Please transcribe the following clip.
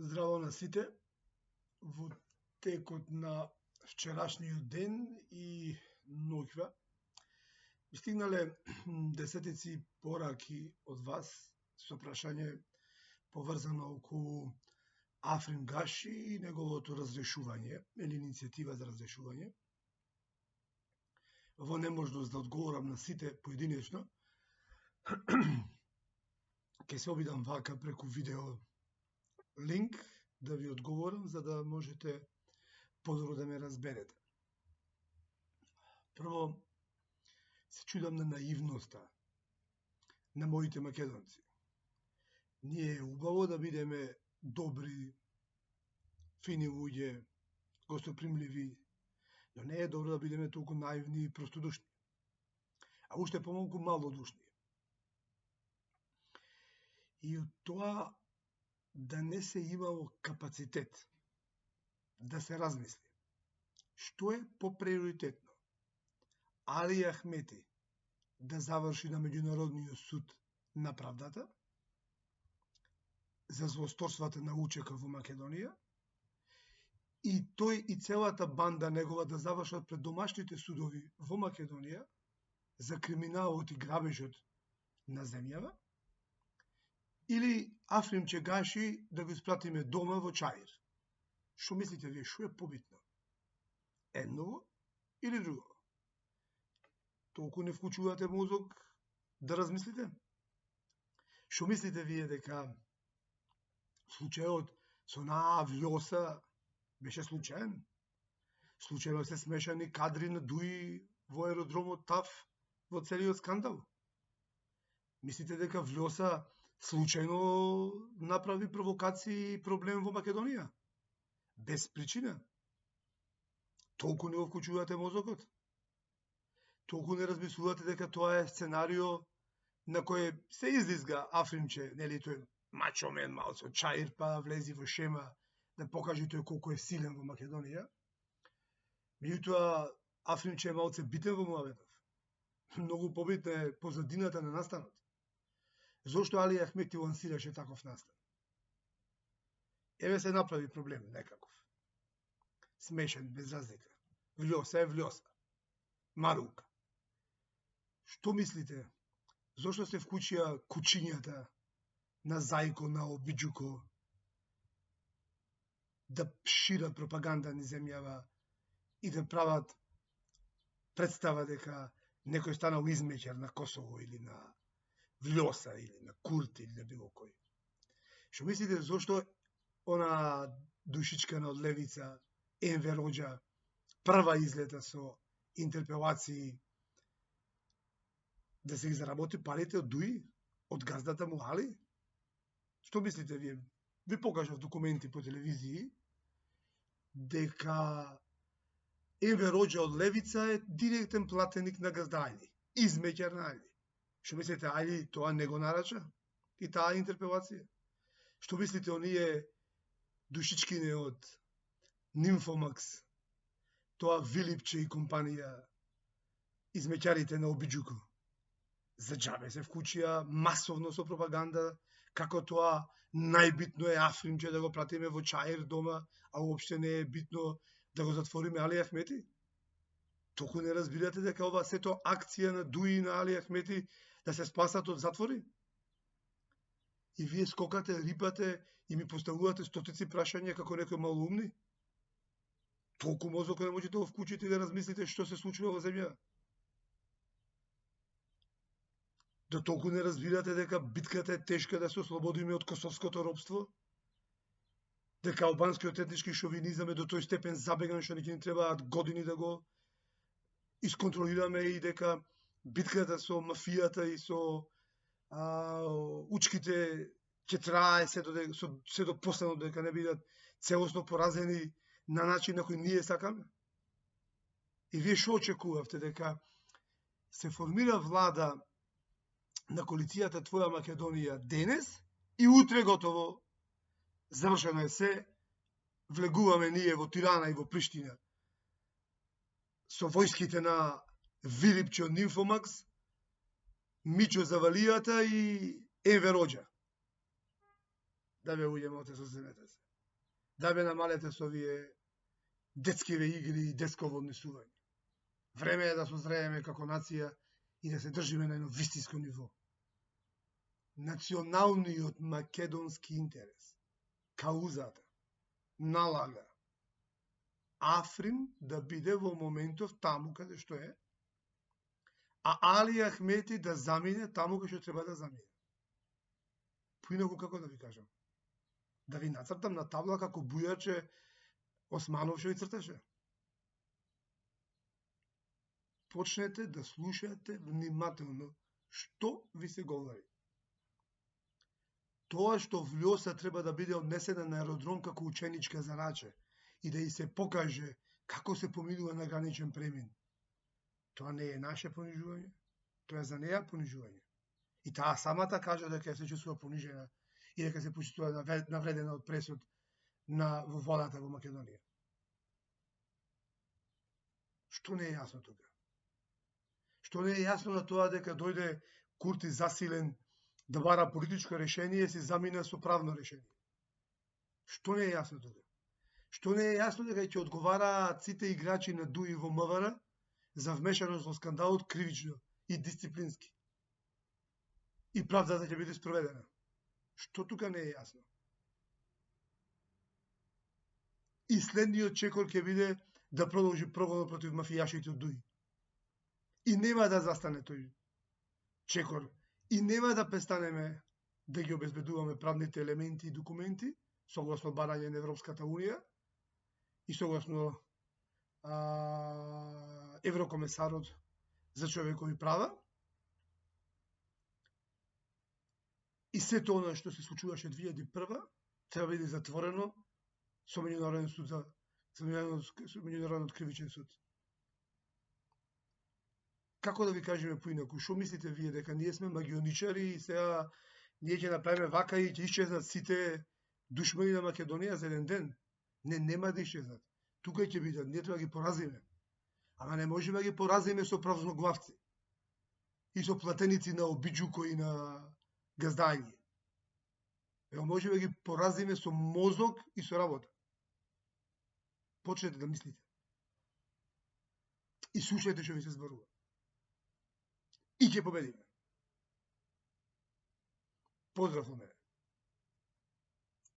Здраво на сите. Во текот на вчерашниот ден и ноќва ми стигнале десетици пораки од вас со прашање поврзано околу Африм Гаши и неговото разрешување или иницијатива за разрешување. Во неможност да одговорам на сите поединечно, ќе се обидам вака преку видео линк да ви одговорам за да можете подобро да ме разберете. Прво, се чудам на наивноста на моите македонци. Ние е убаво да бидеме добри, фини луѓе, гостопримливи, но не е добро да бидеме толку наивни и простодушни. А уште помалку малодушни. И од тоа да не се имало капацитет да се размисли што е поприоритетно. Али Ахмети да заврши на Меѓународниот суд на правдата за злосторствата на УЧК во Македонија и тој и целата банда негова да завршат пред домашните судови во Македонија за криминалот и грабежот на земјава, или Африм Гаши да го испратиме дома во Чаир. Што мислите вие, што е побитно? Едново или друго? Толку не вклучувате мозок да размислите? Што мислите вие дека случајот со онаа Влјоса беше случаен? Случајно се смешани кадри на Дуи во аеродромот ТАФ во целиот скандал? Мислите дека Влјоса случајно направи провокации и проблем во Македонија? Без причина? Толку не вклучувате мозокот? Толку не размислувате дека тоа е сценарио на кој се излизга Афримче, нели тој мачомен малце од Чаир, па влези во шема да покаже тој колку е силен во Македонија. Меѓутоа, Афримче е малце битен во муабетов. Многу побитна е позадината на настанот. Зошто Али Ахмети лансираше таков настан? Еве се направи проблем некаков. Смешен, без разлика. Влјоса е Влјоса. Марука. Што мислите? Зошто се вклучија кучињата на Зајко, на Обиджуко да шират пропаганда низ земјава и да прават представа дека некој станал измеќар на Косово или на Влјоса или на Курти или на било кој? Што мислите зошто она душичкана од левица Енвер Оџа прва излета со интерпелации да се ги заработи парите од Дуи, од газдата му Али? Што мислите вие? Ви покажав документи по телевизии дека Енвер Оџа од левица е директен платеник на газда Али, измеќар на Али. Што мислите, Али тоа не го нарача? И таа интерпелација? Што мислите, оние душичкине од Нимфомакс, тоа Вилипче и компанија, измеќарите на Обиджуко, за џабе се вклучија масовно со пропаганда, како тоа најбитно е Афримче да го пратиме во Чаир дома, а уопште не е битно да го затвориме Али Ахмети? Толку не разбирате дека ова сето акција на Дуи и на Али Ахмети да се спасат од затвори? И вие скокате, рипате и ми поставувате стотици прашања како некој малоумни? Толку мозок не можете да го вклучите и да размислите што се случува во земја? Да толку не разбирате дека битката е тешка да се ослободиме од косовското робство? Дека албанскиот етнички шовинизам е до тој степен забеган што не требаат години да го исконтролираме и дека битката со мафијата и со учките ќе трае се до последно дека не бидат целосно поразени на начин на кој ние сакаме? И вие што очекувавте? Дека се формира влада на коалицијата Твоја Македонија денес и утре готово, завршено е се, влегуваме ние во Тирана и во Приштина со војските на Вилипче од Нимфомакс, Мичо Завалијата и Енвер Оџа. Да бе, уѓе, моте, со земете се. да бе намалете со овие детскиве игри и детско однесување. Време е да созрееме како нација и да се држиме на едно вистинско ниво. Националниот македонски интерес, каузата, налага Африн да биде во моментов таму каде што е, а Али Ахмети да замине таму каде што треба да замине. Поинаку како да ви кажам? Да ви нацртам на табла како бујаче Османов што ви црташе? Почнете да слушате внимателно што ви се говори. Тоа што влјоса треба да биде однесена на аеродром како ученичка за раче и да и се покаже како се поминува на граничен премин. Тоа не е наше понижување, тоа е за неја понижување. И таа самата кажа дека се чувствува понижена и дека се почувствува навредена од пресуд во владата во Македонија. Што не е јасно тука? Што не е јасно на тоа дека дојде Курти засилен да бара политичко решение, си замина со правно решение? Што не е јасно тука? Што не е јасно дека ќе одговараат сите играчи на ДУИ во МВР за вмешаност во скандалот кривично и дисциплински? И правдата ќе биде спроведена? Што тука не е јасно? И следниот чекор ќе биде да продолжи прогонот против мафијашите од ДУИ. И нема да застане тој чекор. И нема да престанеме да ги обезбедуваме правните елементи и документи согласно барање на Европската Унија и согласно Еврокомесарот за човекови права. И сето оно што се случуваше 2001 треба да биде затворено со меѓународен суд со меѓународен кривичен суд. Како да ви кажеме поинаку? Што мислите вие, дека ние сме магионичари и сега ние ќе направиме вака и ќе исчезнат сите душмани на Македонија за еден ден? Не, нема да исчезнат. Тука ќе бидат, ние треба да ги поразиме. Ама не можеме да ги поразиме со празноглавци и со платеници на обиджуко и на газдање. Ево можеме да ги поразиме со мозок и со работа. Почнете да мислите. И слушајте што ви се зборува. И ќе победиме. Поздрав од мене.